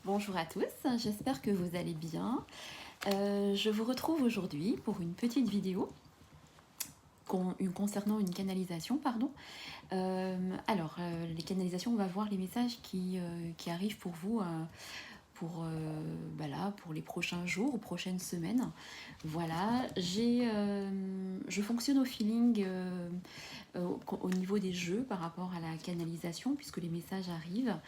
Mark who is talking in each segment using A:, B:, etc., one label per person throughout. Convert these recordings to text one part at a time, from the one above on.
A: Bonjour à tous, j'espère que vous allez bien. Je vous retrouve aujourd'hui pour une petite vidéo concernant une canalisation, pardon. Les canalisations, on va voir les messages qui arrivent pour vous pour les prochains jours ou prochaines semaines. Voilà, je fonctionne au feeling au niveau des jeux par rapport à la canalisation, puisque les messages arrivent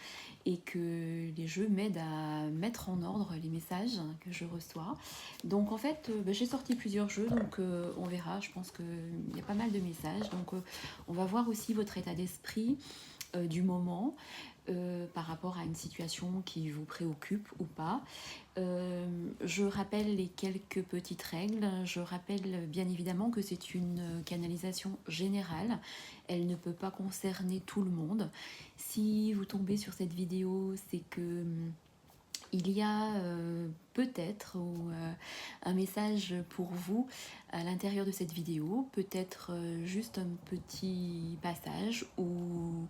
A: et que les jeux m'aident à mettre en ordre les messages que je reçois. Donc en fait, j'ai sorti plusieurs jeux, donc on verra, je pense qu'il y a pas mal de messages. Donc on va voir aussi votre état d'esprit du moment par rapport à une situation qui vous préoccupe ou pas. Je rappelle les quelques petites règles. Je rappelle bien évidemment que c'est une canalisation générale. Elle ne peut pas concerner tout le monde. Si vous tombez sur cette vidéo, c'est que il y a peut-être un message pour vous à l'intérieur de cette vidéo, peut-être juste un petit passage ou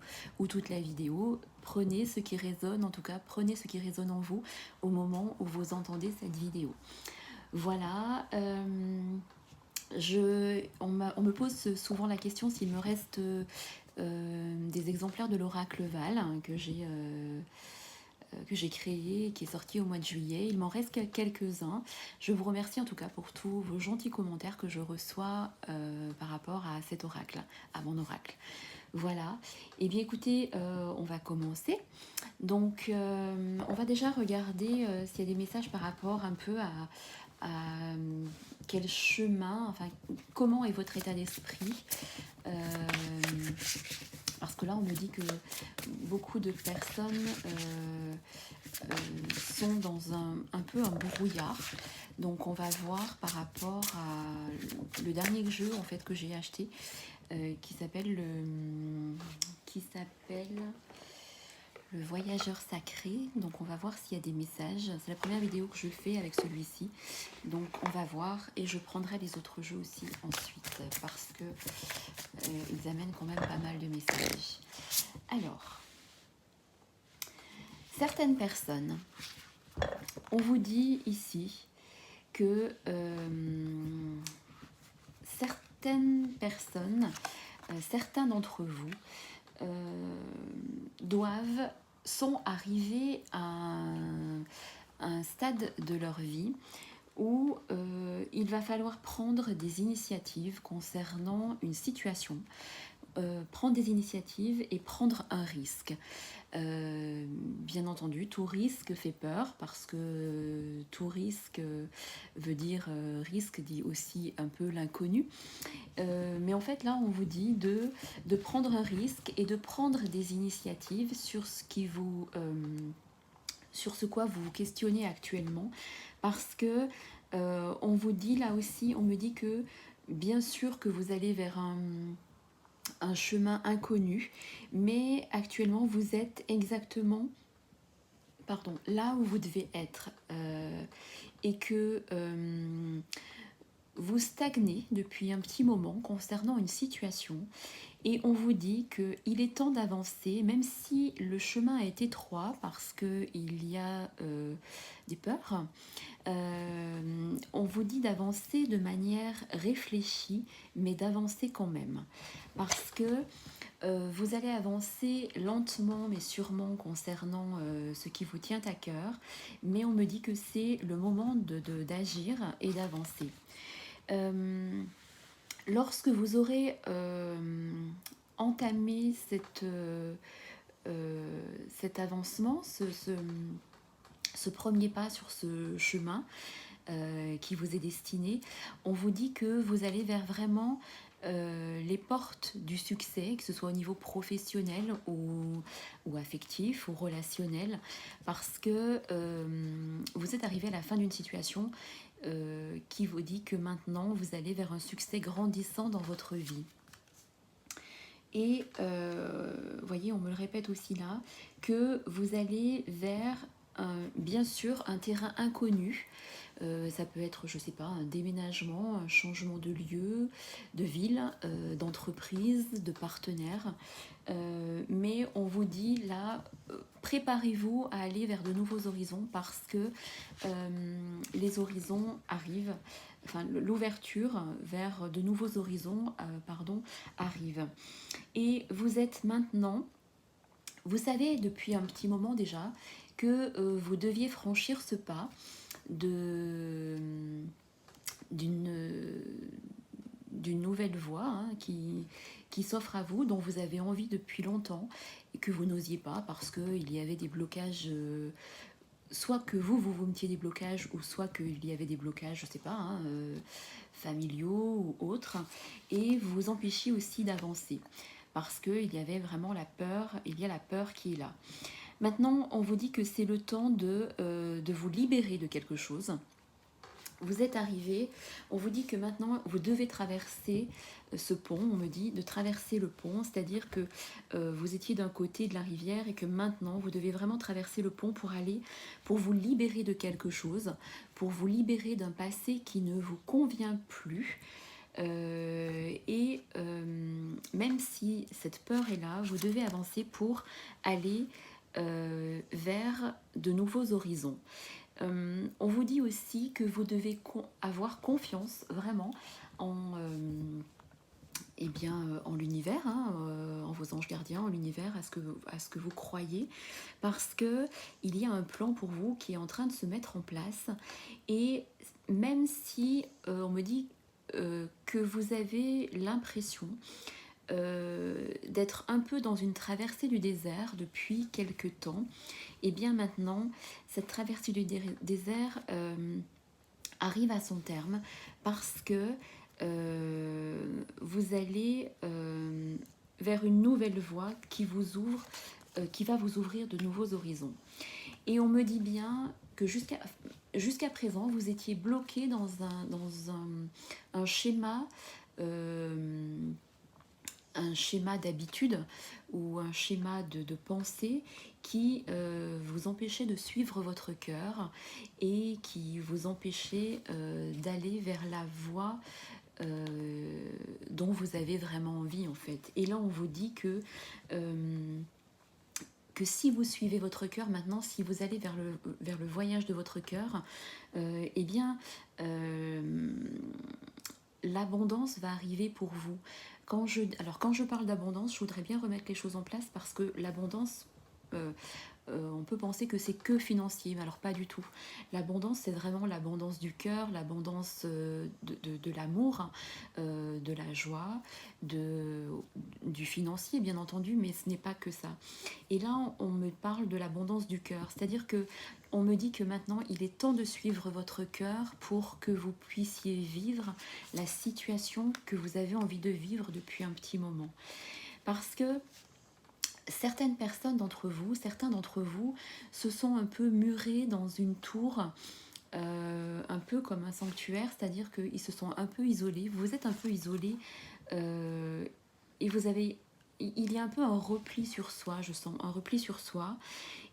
A: toute la vidéo. Prenez ce qui résonne, en tout cas, prenez ce qui résonne en vous au moment où vous entendez cette vidéo. Voilà. On me pose souvent la question s'il me reste des exemplaires de l'oracle Val que j'ai créé, qui est sorti au mois de juillet. Il m'en reste quelques-uns. Je vous remercie en tout cas pour tous vos gentils commentaires que je reçois par rapport à cet oracle, à mon oracle. Voilà. Et bien écoutez, on va commencer. Donc on va déjà regarder s'il y a des messages par rapport un peu à quel chemin, enfin comment est votre état d'esprit. Parce que là, on me dit que beaucoup de personnes sont dans un peu un brouillard. Donc, on va voir par rapport à le dernier jeu en fait que j'ai acheté, qui s'appelle le Voyageur Sacré. Donc, on va voir s'il y a des messages. C'est la première vidéo que je fais avec celui-ci. Donc, on va voir et je prendrai les autres jeux aussi ensuite parce que ils amènent quand même pas mal de messages. Alors, certaines personnes, on vous dit ici que certaines personnes, certains d'entre vous sont arrivés à un stade de leur vie où il va falloir prendre des initiatives concernant une situation, prendre des initiatives et prendre un risque. Bien entendu, tout risque fait peur parce que tout risque veut dire risque dit aussi un peu l'inconnu. Mais en fait là on vous dit de prendre un risque et de prendre des initiatives sur sur ce quoi vous vous questionnez actuellement parce que on vous dit là aussi, on me dit que bien sûr que vous allez vers un chemin inconnu, mais actuellement vous êtes exactement là où vous devez être et que vous stagnez depuis un petit moment concernant une situation et on vous dit qu'il est temps d'avancer même si le chemin est étroit parce qu'il y a des peurs. On vous dit d'avancer de manière réfléchie mais d'avancer quand même parce que vous allez avancer lentement mais sûrement concernant ce qui vous tient à cœur, mais on me dit que c'est le moment d'agir et d'avancer. Lorsque vous aurez entamé cet avancement, ce premier pas sur ce chemin qui vous est destiné, on vous dit que vous allez vers vraiment les portes du succès, que ce soit au niveau professionnel ou affectif ou relationnel, parce que vous êtes arrivé à la fin d'une situation qui vous dit que maintenant vous allez vers un succès grandissant dans votre vie. Et voyez, on me le répète aussi là, que vous allez vers bien sûr un terrain inconnu. Ça peut être, je sais pas, un déménagement, un changement de lieu, de ville, d'entreprise, de partenaire. Mais on vous dit là, préparez-vous à aller vers de nouveaux horizons parce que les horizons arrivent, enfin l'ouverture vers de nouveaux horizons pardon, arrive. Et vous êtes maintenant, vous savez depuis un petit moment déjà que vous deviez franchir ce pas de d'une d'une nouvelle voie hein, qui s'offre à vous, dont vous avez envie depuis longtemps et que vous n'osiez pas parce qu'il y avait des blocages, soit que vous mettiez des blocages, ou soit qu'il y avait des blocages, je sais pas, hein, familiaux ou autres, et vous vous empêchiez aussi d'avancer parce qu'il y avait vraiment la peur, il y a la peur qui est là. Maintenant, on vous dit que c'est le temps de vous libérer de quelque chose. Vous êtes arrivé, on vous dit que maintenant vous devez traverser ce pont, on me dit de traverser le pont, c'est-à-dire que vous étiez d'un côté de la rivière et que maintenant vous devez vraiment traverser le pont pour aller, pour vous libérer de quelque chose, pour vous libérer d'un passé qui ne vous convient plus. Même si cette peur est là, vous devez avancer pour aller vers de nouveaux horizons. On vous dit aussi que vous devez avoir confiance vraiment en, en l'univers, hein, en vos anges gardiens, en l'univers, à ce que vous croyez, parce que il y a un plan pour vous qui est en train de se mettre en place. Et même si on me dit que vous avez l'impression d'être un peu dans une traversée du désert depuis quelque temps, et bien maintenant, cette traversée du désert arrive à son terme parce que vous allez vers une nouvelle voie qui vous ouvre, qui va vous ouvrir de nouveaux horizons. Et on me dit bien que jusqu'à présent, vous étiez bloqué dans un schéma un schéma d'habitude ou un schéma de pensée qui vous empêchait de suivre votre cœur et qui vous empêchait d'aller vers la voie dont vous avez vraiment envie en fait. Et là on vous dit que si vous suivez votre cœur maintenant, si vous allez vers le voyage de votre cœur, eh bien l'abondance va arriver pour vous. Quand je parle d'abondance, je voudrais bien remettre les choses en place parce que l'abondance, euh, on peut penser que c'est que financier, mais alors pas du tout. L'abondance, c'est vraiment l'abondance du cœur, l'abondance de l'amour, de la joie, du financier, bien entendu, mais ce n'est pas que ça. Et là, on me parle de l'abondance du cœur, c'est-à-dire que on me dit que maintenant, il est temps de suivre votre cœur pour que vous puissiez vivre la situation que vous avez envie de vivre depuis un petit moment. Parce que certaines personnes d'entre vous, certains d'entre vous, se sont un peu murés dans une tour, un peu comme un sanctuaire, c'est-à-dire qu'ils se sont un peu isolés. Vous êtes un peu isolés et vous avez, il y a un peu un repli sur soi, je sens, un repli sur soi.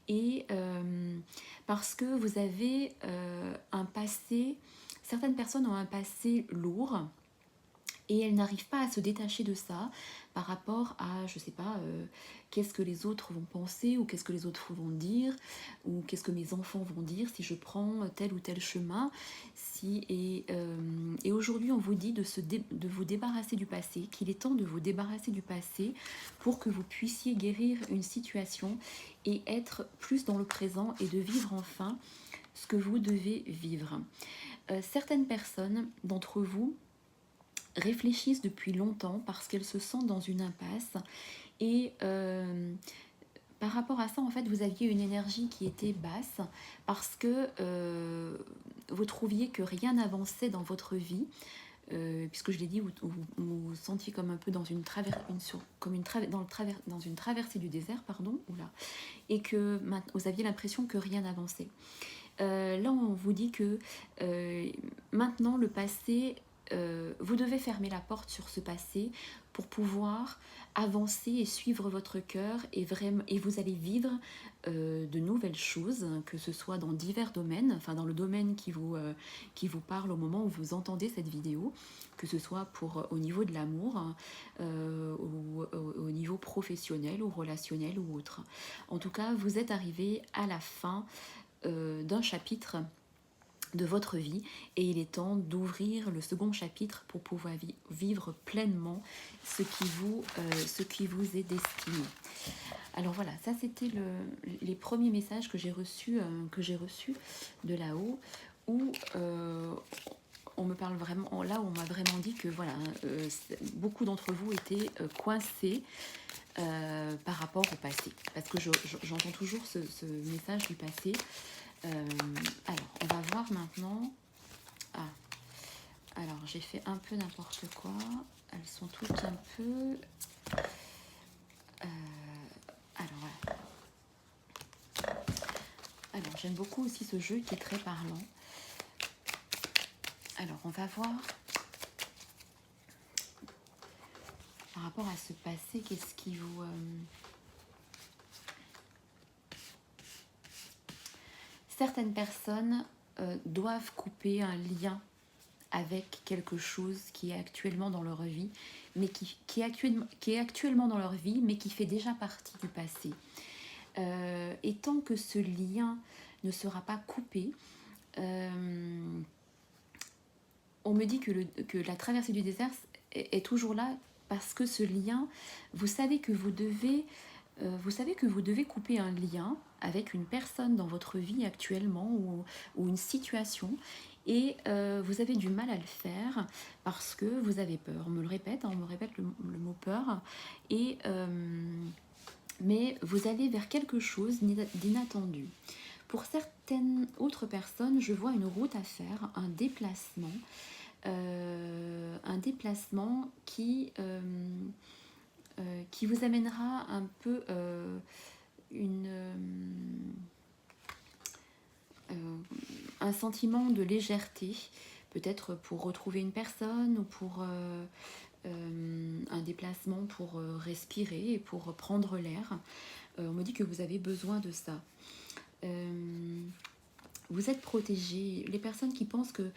A: Et parce que vous avez un passé, certaines personnes ont un passé lourd et elles n'arrivent pas à se détacher de ça par rapport à, je sais pas, qu'est-ce que les autres vont penser ou qu'est-ce que les autres vont dire ou qu'est-ce que mes enfants vont dire si je prends tel ou tel chemin. Et aujourd'hui, on vous dit de vous débarrasser du passé, qu'il est temps de vous débarrasser du passé pour que vous puissiez guérir une situation et être plus dans le présent et de vivre enfin ce que vous devez vivre. Certaines personnes d'entre vous réfléchissent depuis longtemps parce qu'elles se sentent dans une impasse et par rapport à ça en fait vous aviez une énergie qui était basse parce que vous trouviez que rien n'avançait dans votre vie puisque je l'ai dit vous sentiez comme un peu dans une traversée du désert pardon oula, et que vous aviez l'impression que rien n'avançait. Là on vous dit que maintenant le passé vous devez fermer la porte sur ce passé pour pouvoir avancer et suivre votre cœur et vous allez vivre de nouvelles choses, que ce soit dans divers domaines, enfin dans le domaine qui vous parle au moment où vous entendez cette vidéo, que ce soit au niveau de l'amour, au niveau professionnel ou relationnel ou autre. En tout cas, vous êtes arrivé à la fin d'un chapitre de votre vie et il est temps d'ouvrir le second chapitre pour pouvoir vivre pleinement ce qui vous est destiné. Alors voilà, ça c'était les premiers messages que j'ai reçus de là-haut, où on me parle vraiment, là on m'a vraiment dit que voilà, beaucoup d'entre vous étaient coincés par rapport au passé, parce que j'entends toujours ce message du passé. Alors, on va voir maintenant. Ah, alors j'ai fait un peu n'importe quoi. Elles sont toutes un peu. Alors voilà. Alors j'aime beaucoup aussi ce jeu qui est très parlant. Alors on va voir par rapport à ce passé, qu'est-ce qui vous. Certaines personnes doivent couper un lien avec quelque chose qui est actuellement dans leur vie, mais qui est actuellement dans leur vie, mais qui fait déjà partie du passé. Et tant que ce lien ne sera pas coupé, on me dit que la traversée du désert est toujours là, parce que ce lien, vous savez que vous devez couper un lien avec une personne dans votre vie actuellement ou une situation, et vous avez du mal à le faire parce que vous avez peur. On me répète le mot peur, et mais vous allez vers quelque chose d'inattendu. Pour certaines autres personnes, je vois une route à faire, un déplacement qui vous amènera un peu un sentiment de légèreté, peut-être pour retrouver une personne ou pour un déplacement pour respirer et pour prendre l'air. On me dit que vous avez besoin de ça. Vous êtes protégés. Les personnes qui pensent que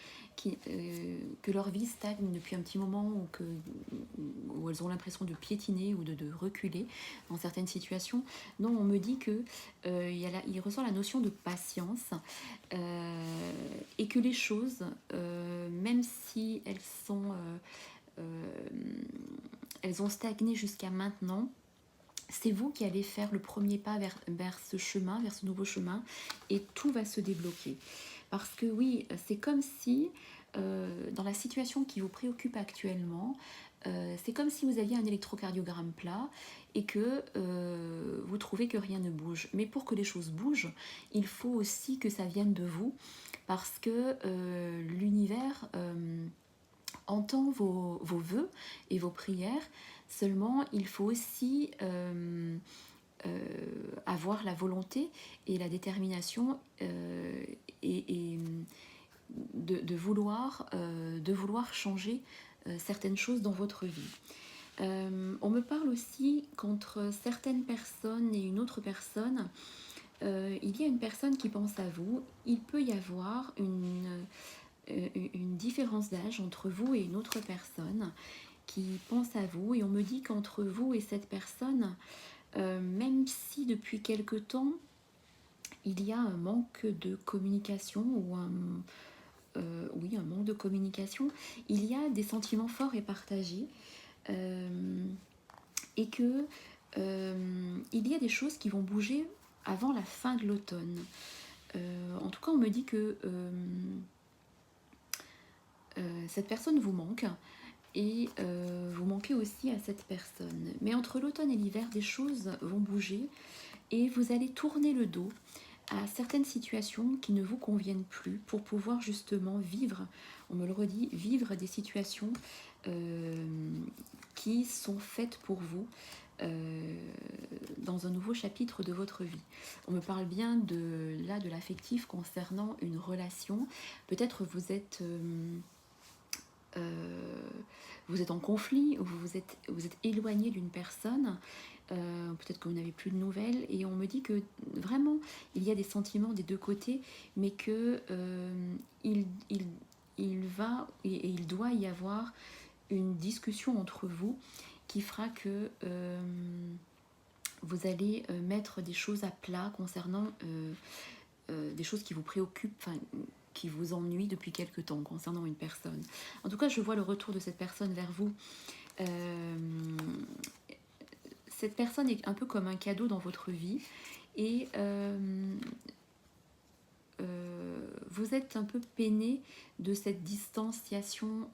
A: leur vie stagne depuis un petit moment, ou elles ont l'impression de piétiner ou de reculer dans certaines situations, non, on me dit que il ressort la notion de patience, et que les choses, même si elles ont stagné jusqu'à maintenant, c'est vous qui allez faire le premier pas vers ce chemin, vers ce nouveau chemin, et tout va se débloquer. Parce que oui, c'est comme si, dans la situation qui vous préoccupe actuellement, c'est comme si vous aviez un électrocardiogramme plat et que vous trouvez que rien ne bouge. Mais pour que les choses bougent, il faut aussi que ça vienne de vous, parce que l'univers entend vos vœux et vos prières. Seulement, il faut aussi avoir la volonté et la détermination, et de vouloir changer certaines choses dans votre vie. On me parle aussi qu'entre certaines personnes et une autre personne, il y a une personne qui pense à vous. Il peut y avoir une différence d'âge entre vous et une autre personne qui pense à vous, et on me dit qu'entre vous et cette personne, même si depuis quelque temps il y a un manque de communication ou un manque de communication, il y a des sentiments forts et partagés, et que il y a des choses qui vont bouger avant la fin de l'automne. En tout cas, on me dit que cette personne vous manque, et vous manquez aussi à cette personne. Mais entre l'automne et l'hiver, des choses vont bouger et vous allez tourner le dos à certaines situations qui ne vous conviennent plus pour pouvoir justement vivre, on me le redit, vivre des situations qui sont faites pour vous, dans un nouveau chapitre de votre vie. On me parle bien de l'affectif concernant une relation. Peut-être vous êtes vous êtes en conflit, ou vous êtes éloigné d'une personne, peut-être que vous n'avez plus de nouvelles, et on me dit que vraiment il y a des sentiments des deux côtés, mais que il, il, il va et il doit y avoir une discussion entre vous qui fera que vous allez mettre des choses à plat concernant des choses qui vous préoccupent, enfin, qui vous ennuient depuis quelque temps concernant une personne. En tout cas, je vois le retour de cette personne vers vous. Euh, cette personne est un peu comme un cadeau dans votre vie, et vous êtes un peu peiné de cette distanciation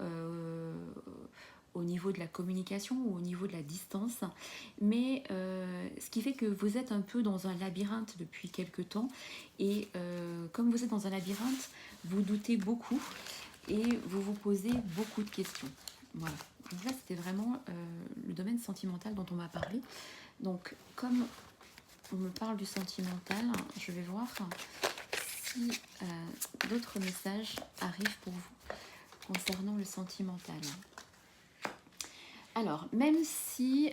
A: au niveau de la communication ou au niveau de la distance, mais ce qui fait que vous êtes un peu dans un labyrinthe depuis quelque temps, et comme vous êtes dans un labyrinthe, vous doutez beaucoup et vous vous posez beaucoup de questions. Voilà. Donc là, c'était vraiment le domaine sentimental dont on m'a parlé. Donc, comme on me parle du sentimental, je vais voir si d'autres messages arrivent pour vous concernant le sentimental. Alors, même si,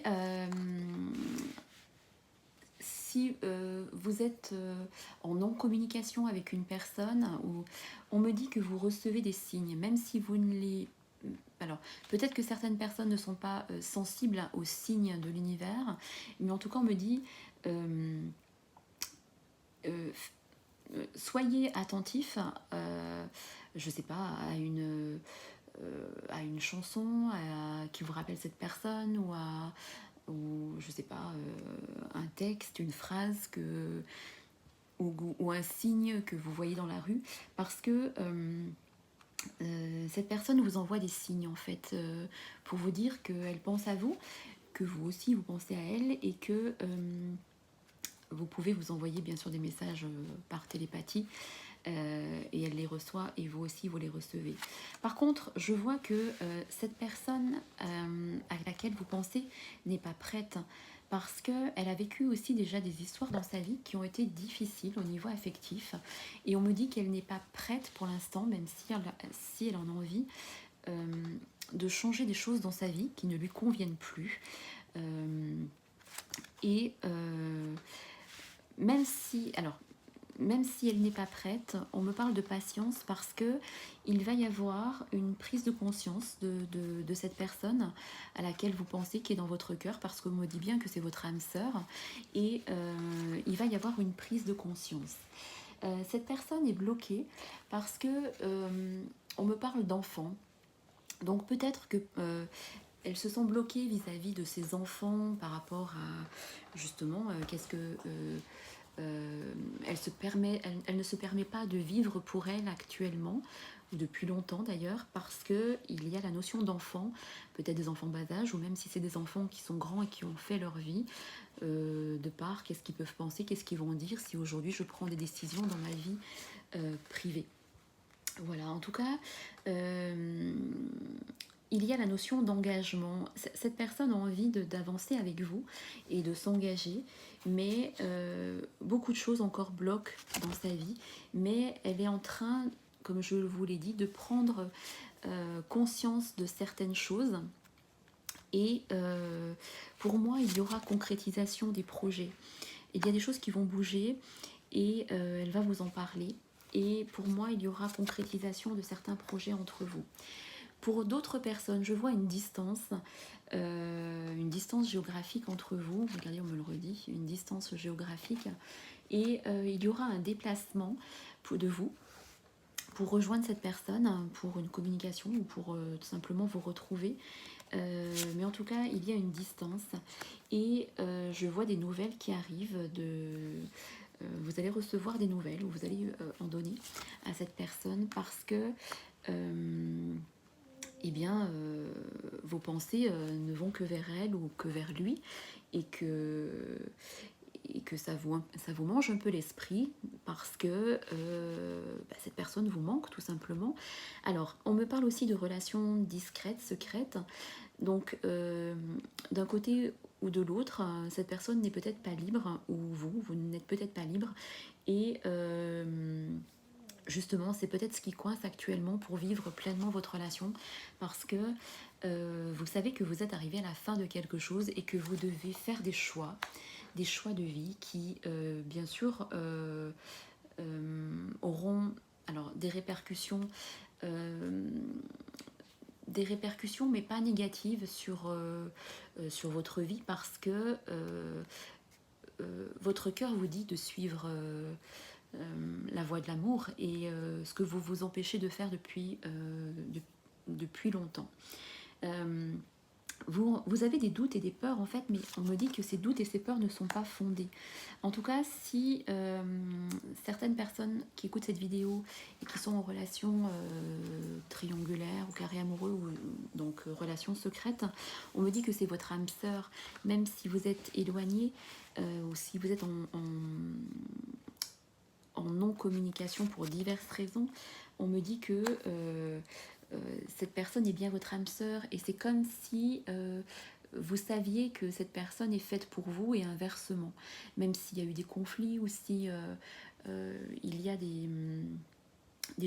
A: vous êtes en non-communication avec une personne, ou on me dit que vous recevez des signes, même si vous ne les... Alors, peut-être que certaines personnes ne sont pas sensibles aux signes de l'univers, mais en tout cas, on me dit... soyez attentifs, je sais pas, à une chanson qui vous rappelle cette personne, ou je sais pas, un texte, une phrase ou un signe que vous voyez dans la rue, parce que cette personne vous envoie des signes en fait, pour vous dire qu'elle pense à vous, que vous aussi vous pensez à elle, et que vous pouvez vous envoyer bien sûr des messages par télépathie, et elle les reçoit, et vous aussi vous les recevez. Par contre, je vois que cette personne à laquelle vous pensez n'est pas prête, parce qu'elle a vécu aussi déjà des histoires dans sa vie qui ont été difficiles au niveau affectif, et on me dit qu'elle n'est pas prête pour l'instant, même si elle en a envie, de changer des choses dans sa vie qui ne lui conviennent plus. Et même si, alors, même si elle n'est pas prête, on me parle de patience, parce que il va y avoir une prise de conscience de cette personne à laquelle vous pensez, qui est dans votre cœur, parce qu'on me dit bien que c'est votre âme sœur, et il va y avoir une prise de conscience. Cette personne est bloquée parce que on me parle d'enfants, donc peut-être que elle se sent bloquée vis-à-vis de ses enfants par rapport à justement qu'est-ce que elle ne se permet pas de vivre pour elle actuellement, ou depuis longtemps d'ailleurs, parce que il y a la notion d'enfant, peut-être des enfants bas âge, ou même si c'est des enfants qui sont grands et qui ont fait leur vie, de part qu'est-ce qu'ils peuvent penser, qu'est-ce qu'ils vont dire si aujourd'hui je prends des décisions dans ma vie privée. Voilà, en tout cas, il y a la notion d'engagement. Cette personne a envie d'avancer avec vous et de s'engager, mais beaucoup de choses encore bloquent dans sa vie. Mais elle est en train, comme je vous l'ai dit, de prendre conscience de certaines choses. Et pour moi, il y aura concrétisation des projets. Il y a des choses qui vont bouger, et elle va vous en parler. Et pour moi, il y aura concrétisation de certains projets entre vous. Pour d'autres personnes, je vois une distance géographique entre vous. Regardez, on me le redit, une distance géographique. Et il y aura un déplacement de vous pour rejoindre cette personne, pour une communication, ou pour tout simplement vous retrouver. Mais en tout cas, il y a une distance, et je vois des nouvelles qui arrivent vous allez recevoir des nouvelles, ou vous allez en donner à cette personne, parce que eh bien, vos pensées ne vont que vers elle ou que vers lui, et que ça vous mange un peu l'esprit, parce que cette personne vous manque tout simplement. Alors, on me parle aussi de relations discrètes, secrètes. Donc, d'un côté ou de l'autre, cette personne n'est peut-être pas libre, ou vous n'êtes peut-être pas libre, et Justement, c'est peut-être ce qui coince actuellement pour vivre pleinement votre relation, parce que vous savez que vous êtes arrivé à la fin de quelque chose et que vous devez faire des choix de vie qui, bien sûr, auront alors euh, des répercussions, mais pas négatives sur votre vie, parce que votre cœur vous dit de suivre la voie de l'amour et ce que vous vous empêchez de faire depuis longtemps. Euh, vous avez des doutes et des peurs en fait, mais on me dit que ces doutes et ces peurs ne sont pas fondés. En tout cas, si certaines personnes qui écoutent cette vidéo et qui sont en relation triangulaire ou carré amoureux, ou donc relation secrète, on me dit que c'est votre âme sœur, même si vous êtes éloigné ou si vous êtes en non-communication pour diverses raisons, on me dit que cette personne est bien votre âme sœur, et c'est comme si vous saviez que cette personne est faite pour vous et inversement, même s'il y a eu des conflits ou si il y a des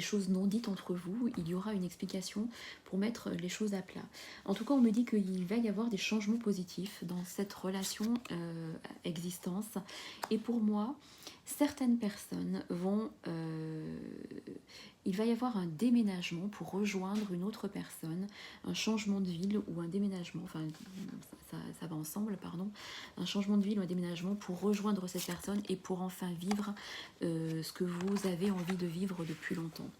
A: choses non dites entre vous, il y aura une explication pour mettre les choses à plat. En tout cas, on me dit qu'il va y avoir des changements positifs dans cette relation existence. Et pour moi, certaines personnes vont... il va y avoir un déménagement pour rejoindre une autre personne, un changement de ville ou un déménagement, enfin ça va ensemble, pardon, un changement de ville ou un déménagement pour rejoindre cette personne et pour enfin vivre ce que vous avez envie de vivre depuis longtemps.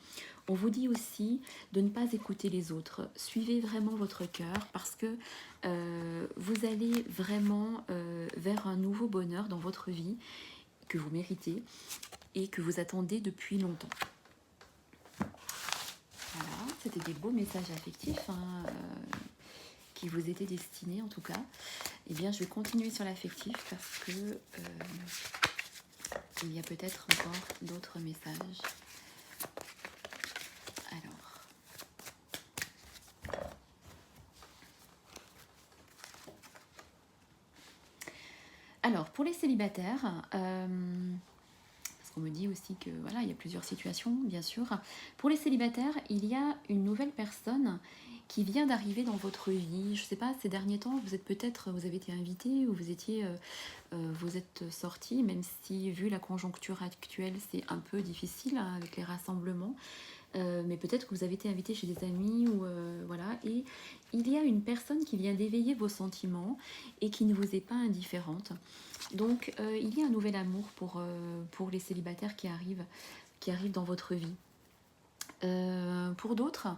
A: On vous dit aussi de ne pas écouter les autres. Suivez vraiment votre cœur, parce que vous allez vraiment vers un nouveau bonheur dans votre vie que vous méritez et que vous attendez depuis longtemps. Voilà, c'était des beaux messages affectifs hein, qui vous étaient destinés en tout cas. Eh bien, je vais continuer sur l'affectif parce que il y a peut-être encore d'autres messages. Alors, pour les célibataires, parce qu'on me dit aussi que voilà, il y a plusieurs situations, bien sûr. Pour les célibataires, il y a une nouvelle personne qui vient d'arriver dans votre vie. Je ne sais pas, ces derniers temps, vous avez été invité ou vous êtes sorti, même si vu la conjoncture actuelle, c'est un peu difficile hein, avec les rassemblements. Mais peut-être que vous avez été invité chez des amis ou voilà, et il y a une personne qui vient d'éveiller vos sentiments et qui ne vous est pas indifférente. Donc il y a un nouvel amour pour les célibataires qui arrivent dans votre vie. Pour d'autres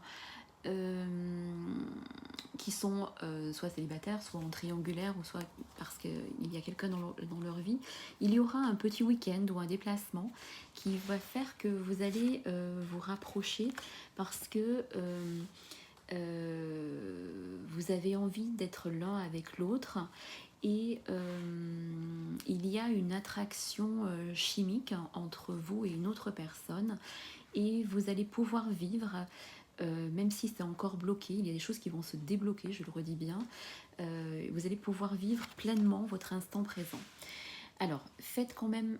A: qui sont soit célibataires, soit en triangulaire, ou soit parce qu'il y a quelqu'un dans leur vie, il y aura un petit week-end ou un déplacement qui va faire que vous allez vous rapprocher, parce que vous avez envie d'être l'un avec l'autre, et il y a une attraction chimique entre vous et une autre personne, et vous allez pouvoir vivre même si c'est encore bloqué, il y a des choses qui vont se débloquer, je le redis bien. Vous allez pouvoir vivre pleinement votre instant présent. Alors, faites quand même...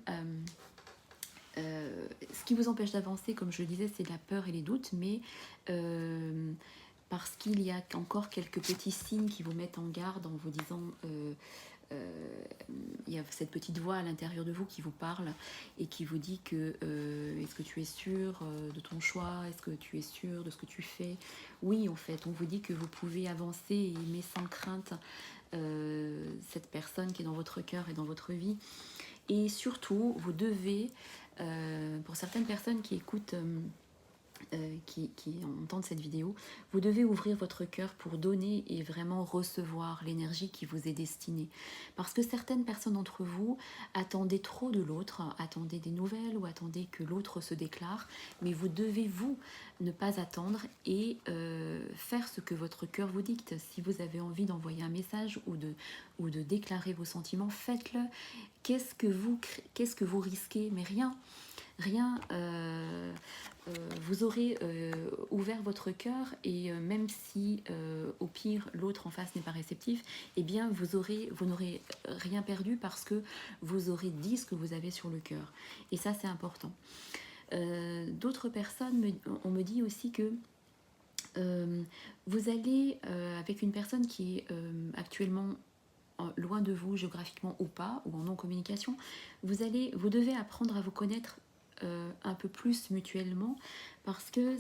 A: ce qui vous empêche d'avancer, comme je le disais, c'est la peur et les doutes, mais parce qu'il y a encore quelques petits signes qui vous mettent en garde en vous disant... il y a cette petite voix à l'intérieur de vous qui vous parle et qui vous dit que est-ce que tu es sûr de ton choix, est-ce que tu es sûr de ce que tu fais. Oui, en fait, on vous dit que vous pouvez avancer et aimer sans crainte cette personne qui est dans votre cœur et dans votre vie. Et surtout, vous devez, pour certaines personnes qui écoutent qui entendent cette vidéo, vous devez ouvrir votre cœur pour donner et vraiment recevoir l'énergie qui vous est destinée. Parce que certaines personnes d'entre vous attendaient trop de l'autre, attendaient des nouvelles ou attendaient que l'autre se déclare, mais vous devez vous ne pas attendre et faire ce que votre cœur vous dicte. Si vous avez envie d'envoyer un message ou de déclarer vos sentiments, faites-le. Qu'est-ce que vous risquez? Mais rien. Vous aurez ouvert votre cœur, et même si au pire l'autre en face n'est pas réceptif, eh bien vous n'aurez rien perdu, parce que vous aurez dit ce que vous avez sur le cœur, et ça c'est important. D'autres personnes, on me dit aussi que vous allez, avec une personne qui est actuellement loin de vous géographiquement ou pas, ou en non-communication, vous devez apprendre à vous connaître un peu plus mutuellement parce que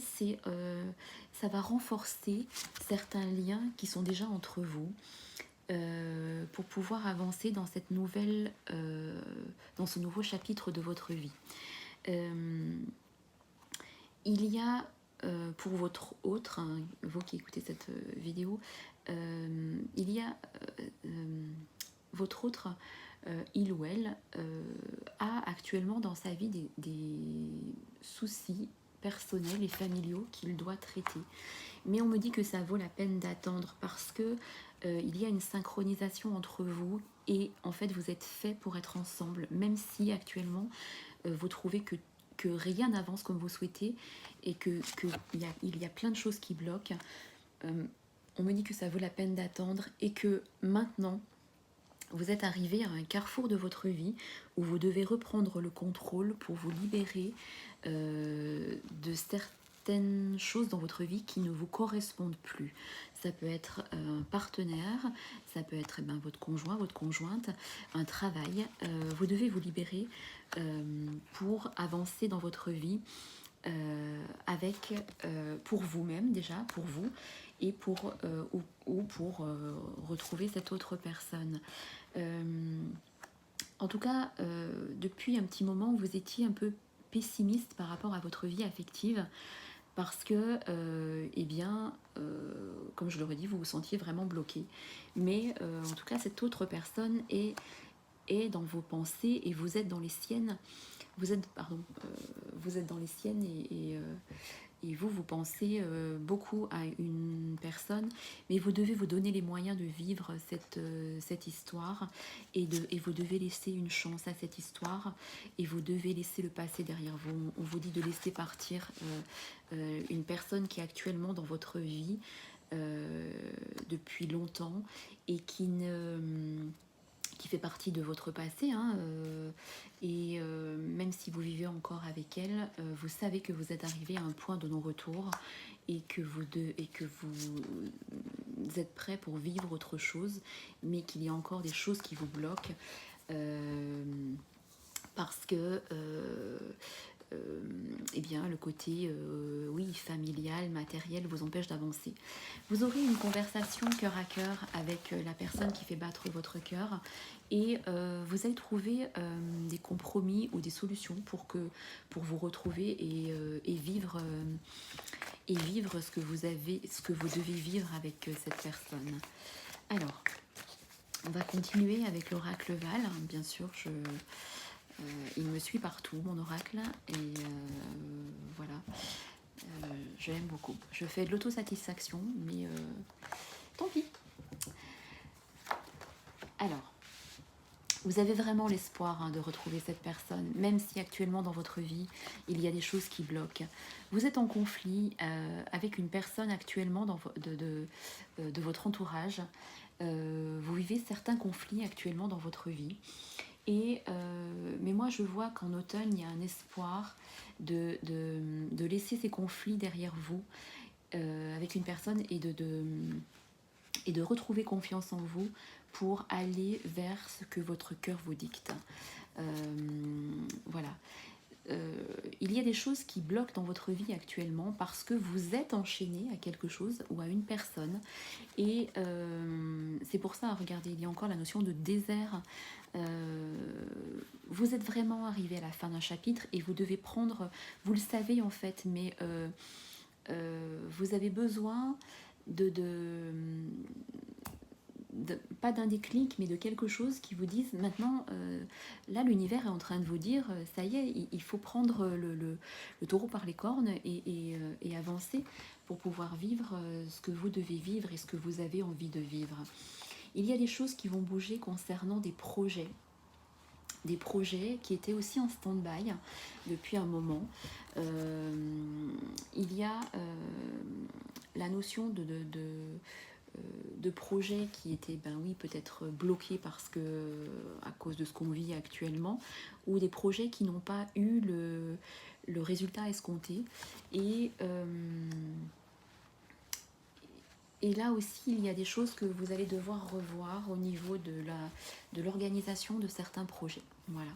A: ça va renforcer certains liens qui sont déjà entre vous pour pouvoir avancer dans dans ce nouveau chapitre de votre vie. Il y a pour votre autre, hein, vous qui écoutez cette vidéo, il y a votre autre, il ou elle, a actuellement dans sa vie des soucis personnels et familiaux qu'il doit traiter. Mais on me dit que ça vaut la peine d'attendre parce que il y a une synchronisation entre vous et en fait vous êtes fait pour être ensemble, même si actuellement vous trouvez que rien n'avance comme vous souhaitez et il y a plein de choses qui bloquent. On me dit que ça vaut la peine d'attendre et que maintenant vous êtes arrivé à un carrefour de votre vie où vous devez reprendre le contrôle pour vous libérer de certaines choses dans votre vie qui ne vous correspondent plus. Ça peut être un partenaire, ça peut être votre conjoint, votre conjointe, un travail. Vous devez vous libérer pour avancer dans votre vie pour vous-même déjà, pour vous, et pour retrouver cette autre personne. En tout cas, depuis un petit moment, vous étiez un peu pessimiste par rapport à votre vie affective parce que, comme je le redis, vous vous sentiez vraiment bloqué. Mais en tout cas, cette autre personne est dans vos pensées et vous êtes dans les siennes. Vous êtes dans les siennes et vous pensez beaucoup à une personne, mais vous devez vous donner les moyens de vivre cette histoire et vous devez laisser une chance à cette histoire et vous devez laisser le passé derrière vous. On vous dit de laisser partir une personne qui est actuellement dans votre vie depuis longtemps et qui fait partie de votre passé, hein, même si vous vivez encore avec elle, vous savez que vous êtes arrivé à un point de non-retour et que vous êtes prêt pour vivre autre chose, mais qu'il y a encore des choses qui vous bloquent parce que le côté familial, matériel vous empêche d'avancer. Vous aurez une conversation cœur à cœur avec la personne qui fait battre votre cœur et vous allez trouver des compromis ou des solutions pour vous retrouver et vivre ce que vous devez vivre avec cette personne. Alors, on va continuer avec l'oracle Val, bien sûr. Il me suit partout, mon oracle, et voilà, je l'aime beaucoup. Je fais de l'autosatisfaction, mais tant pis. Alors, vous avez vraiment l'espoir de retrouver cette personne, même si actuellement dans votre vie, il y a des choses qui bloquent. Vous êtes en conflit avec une personne actuellement de votre entourage. Vous vivez certains conflits actuellement dans votre vie. Mais moi je vois qu'en automne il y a un espoir de laisser ces conflits derrière vous avec une personne et de retrouver confiance en vous pour aller vers ce que votre cœur vous dicte. Voilà. Il y a des choses qui bloquent dans votre vie actuellement parce que vous êtes enchaîné à quelque chose ou à une personne et c'est pour ça, regardez, il y a encore la notion de désert. Vous êtes vraiment arrivé à la fin d'un chapitre et vous devez prendre, vous le savez en fait, mais vous avez besoin pas d'un déclic, mais de quelque chose qui vous dise maintenant, là l'univers est en train de vous dire, ça y est, il faut prendre le taureau par les cornes et avancer pour pouvoir vivre ce que vous devez vivre et ce que vous avez envie de vivre. Il y a des choses qui vont bouger concernant des projets qui étaient aussi en stand-by depuis un moment. Il y a la notion de projets qui étaient peut-être bloqués parce que à cause de ce qu'on vit actuellement, ou des projets qui n'ont pas eu le résultat escompté. Et, et là aussi, il y a des choses que vous allez devoir revoir au niveau de l'organisation de certains projets. Voilà.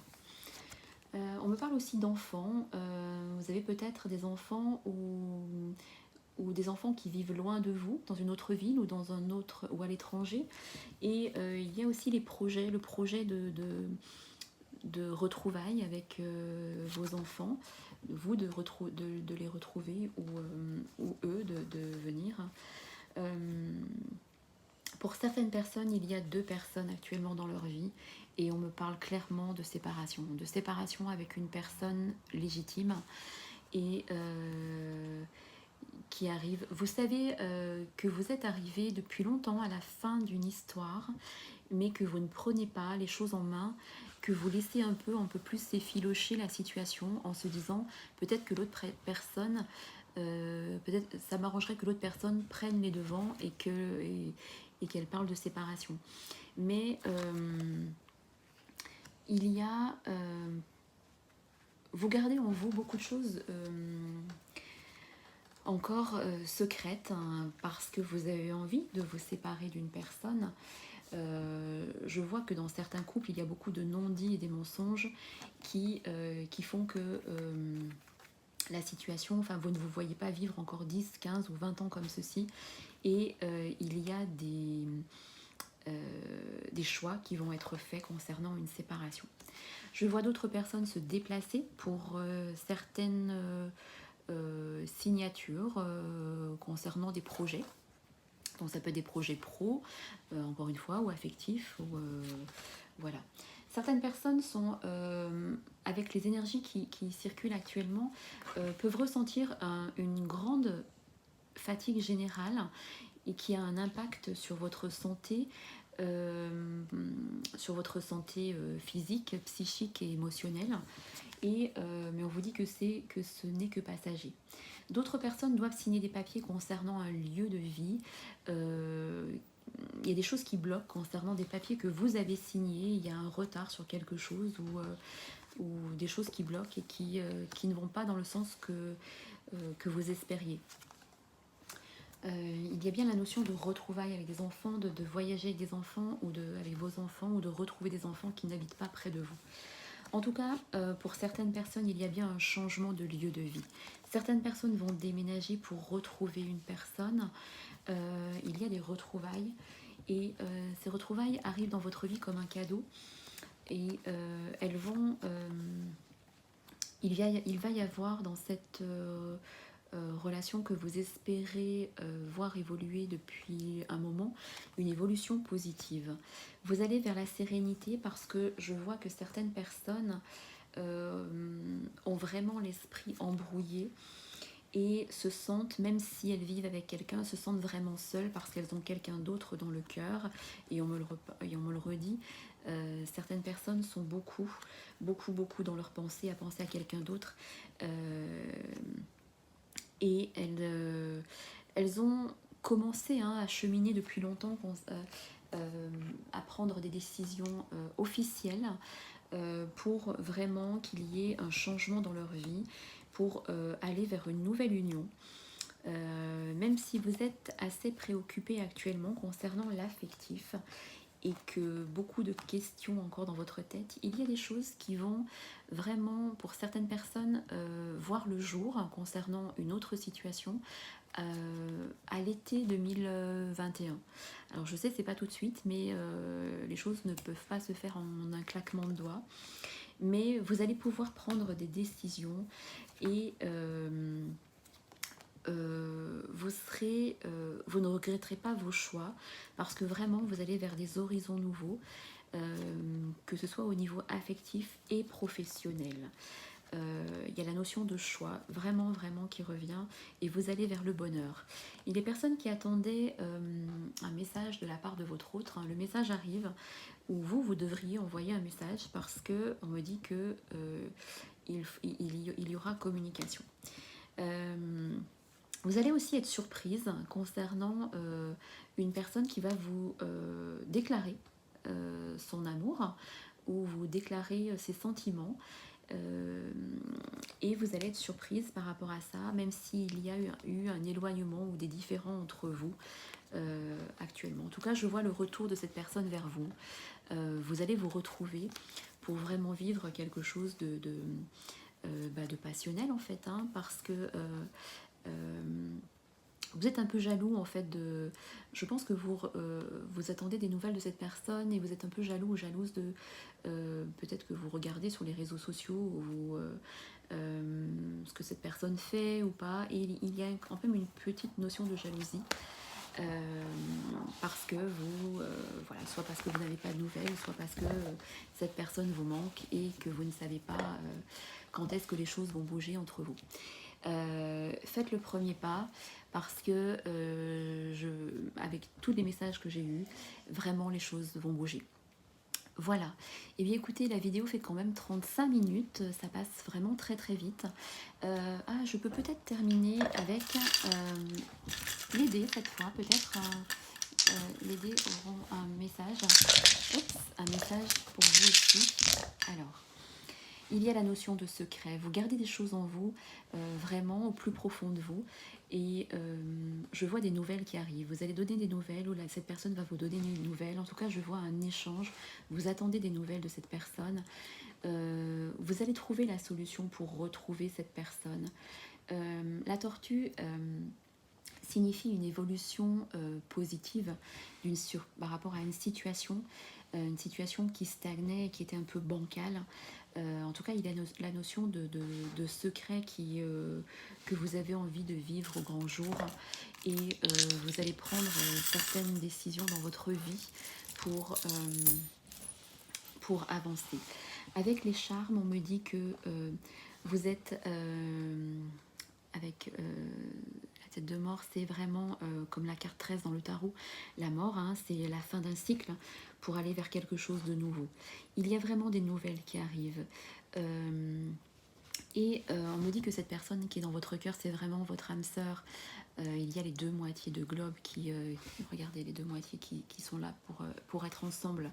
A: On me parle aussi d'enfants. Vous avez peut-être des enfants ou des enfants qui vivent loin de vous, dans une autre ville ou dans un autre ou à l'étranger. Et il y a aussi le projet de retrouvailles avec vos enfants, vous de les retrouver ou eux de venir. Euh, pour certaines personnes, il y a 2 personnes actuellement dans leur vie et on me parle clairement de séparation avec une personne légitime et qui arrive. Vous savez que vous êtes arrivé depuis longtemps à la fin d'une histoire, mais que vous ne prenez pas les choses en main, que vous laissez un peu plus s'effilocher la situation en se disant peut-être que l'autre personne, peut-être ça m'arrangerait que l'autre personne prenne les devants et qu'elle parle de séparation. Mais il y a... vous gardez en vous beaucoup de choses encore secrètes, hein, parce que vous avez envie de vous séparer d'une personne. Je vois que dans certains couples, il y a beaucoup de non-dits et des mensonges qui font que la situation, enfin vous ne vous voyez pas vivre encore 10, 15 ou 20 ans comme ceci. Et il y a des choix qui vont être faits concernant une séparation. Je vois d'autres personnes se déplacer pour certaines signatures concernant des projets. Donc ça peut être des projets pro, encore une fois, ou affectifs, ou voilà. Certaines personnes sont, avec les énergies qui circulent actuellement, peuvent ressentir une grande fatigue générale et qui a un impact sur votre santé, physique, psychique et émotionnelle. Mais on vous dit que ce n'est que passager. D'autres personnes doivent signer des papiers concernant un lieu de vie. Il y a des choses qui bloquent concernant des papiers que vous avez signés. Il y a un retard sur quelque chose ou des choses qui bloquent et qui ne vont pas dans le sens que vous espériez. Il y a bien la notion de retrouvailles avec des enfants, de voyager avec des enfants ou avec vos enfants ou de retrouver des enfants qui n'habitent pas près de vous. En tout cas, pour certaines personnes, il y a bien un changement de lieu de vie. Certaines personnes vont déménager pour retrouver une personne. Il y a des retrouvailles. Et ces retrouvailles arrivent dans votre vie comme un cadeau. Et elles vont... il va y avoir dans cette relation que vous espérez voir évoluer depuis un moment, une évolution positive. Vous allez vers la sérénité parce que je vois que certaines personnes ont vraiment l'esprit embrouillé et se sentent, même si elles vivent avec quelqu'un, se sentent vraiment seules parce qu'elles ont quelqu'un d'autre dans le cœur. Et on me le redit, certaines personnes sont beaucoup dans leur pensée, à penser à quelqu'un d'autre. Et elles ont commencé à cheminer depuis longtemps, à prendre des décisions officielles pour vraiment qu'il y ait un changement dans leur vie, pour aller vers une nouvelle union. Même si vous êtes assez préoccupé actuellement concernant l'affectif et que beaucoup de questions encore dans votre tête, il y a des choses qui vont vraiment, pour certaines personnes, voir le jour concernant une autre situation à l'été 2021. Alors je sais, c'est pas tout de suite, mais les choses ne peuvent pas se faire en un claquement de doigts. Mais vous allez pouvoir prendre des décisions et vous ne regretterez pas vos choix parce que vraiment vous allez vers des horizons nouveaux, que ce soit au niveau affectif et professionnel. Il y a la notion de choix vraiment qui revient et vous allez vers le bonheur. Il y a des personnes qui attendaient un message de la part de votre autre. Le message arrive où vous devriez envoyer un message parce que on me dit que il y aura communication. Vous allez aussi être surprise concernant une personne qui va vous déclarer son amour ou vous déclarer ses sentiments. Et vous allez être surprise par rapport à ça, même s'il y a eu un éloignement ou des différends entre vous actuellement. En tout cas, je vois le retour de cette personne vers vous. Vous allez vous retrouver pour vraiment vivre quelque chose de passionnel en fait, hein, parce que vous êtes un peu jaloux en fait de... Je pense que vous attendez des nouvelles de cette personne et vous êtes un peu jaloux ou jalouse de... peut-être que vous regardez sur les réseaux sociaux ou ce que cette personne fait ou pas. Et il y a quand même une petite notion de jalousie. Parce que vous, voilà, soit parce que vous n'avez pas de nouvelles, soit parce que cette personne vous manque et que vous ne savez pas quand est-ce que les choses vont bouger entre vous. Faites le premier pas parce que avec tous les messages que j'ai eus, vraiment les choses vont bouger. Voilà, et bien écoutez, la vidéo fait quand même 35 minutes, ça passe vraiment très très vite. Je peux peut-être terminer avec les dés cette fois, peut-être les dés auront un message. Oups, un message pour vous aussi. Alors, il y a la notion de secret, vous gardez des choses en vous, vraiment au plus profond de vous, et je vois des nouvelles qui arrivent. Vous allez donner des nouvelles, ou là, cette personne va vous donner une nouvelle. En tout cas, je vois un échange, vous attendez des nouvelles de cette personne. Vous allez trouver la solution pour retrouver cette personne. La tortue signifie une évolution positive par rapport à une situation qui stagnait, qui était un peu bancale. En tout cas, il y a la notion de secret que vous avez envie de vivre au grand jour, et vous allez prendre certaines décisions dans votre vie pour avancer. Avec les charmes, on me dit que vous êtes avec la tête de mort, c'est vraiment comme la carte 13 dans le tarot, la mort, hein, c'est la fin d'un cycle pour aller vers quelque chose de nouveau. Il y a vraiment des nouvelles qui arrivent. On me dit que cette personne qui est dans votre cœur, c'est vraiment votre âme sœur. Il y a les deux moitiés de globe regardez, les deux moitiés qui sont là pour être ensemble.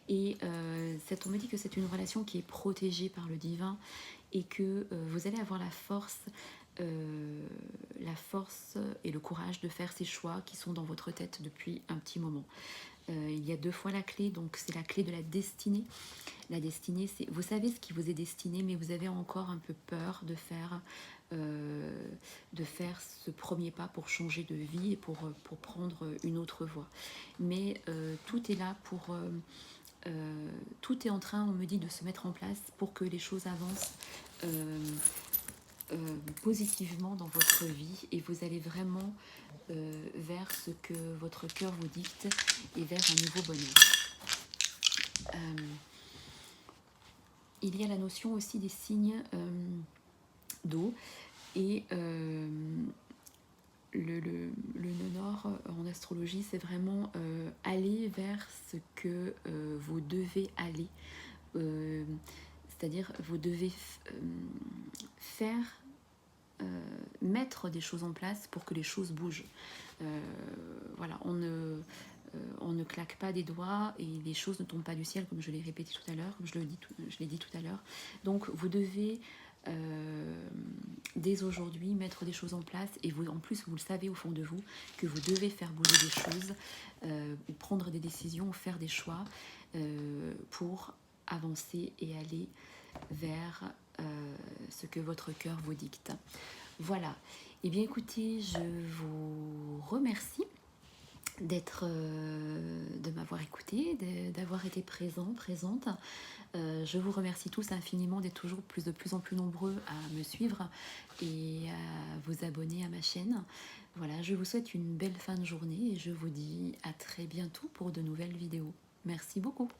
A: Et on me dit que c'est une relation qui est protégée par le divin et que vous allez avoir la force et le courage de faire ces choix qui sont dans votre tête depuis un petit moment. Il y a 2 fois la clé, donc c'est la clé de la destinée. La destinée, c'est vous savez ce qui vous est destiné, mais vous avez encore un peu peur de faire ce premier pas pour changer de vie et pour prendre une autre voie. Mais tout est là tout est en train, on me dit, de se mettre en place pour que les choses avancent positivement dans votre vie, et vous allez vraiment vers ce que votre cœur vous dicte et vers un nouveau bonheur. Il y a la notion aussi des signes d'eau, et le nœud nord en astrologie, c'est vraiment aller vers ce que vous devez aller. C'est-à-dire, vous devez mettre des choses en place pour que les choses bougent. Voilà, on ne claque pas des doigts et les choses ne tombent pas du ciel, comme je l'ai répété tout à l'heure, comme je l'ai dit tout à l'heure. Donc vous devez dès aujourd'hui mettre des choses en place, et vous, en plus vous le savez au fond de vous que vous devez faire bouger des choses, ou prendre des décisions, ou faire des choix pour avancer et aller vers ce que votre cœur vous dicte. Voilà, et bien écoutez, je vous remercie de m'avoir écouté, d'avoir été présente. Je vous remercie tous infiniment d'être toujours de plus en plus nombreux à me suivre et à vous abonner à ma chaîne. Voilà, je vous souhaite une belle fin de journée et je vous dis à très bientôt pour de nouvelles vidéos. Merci beaucoup.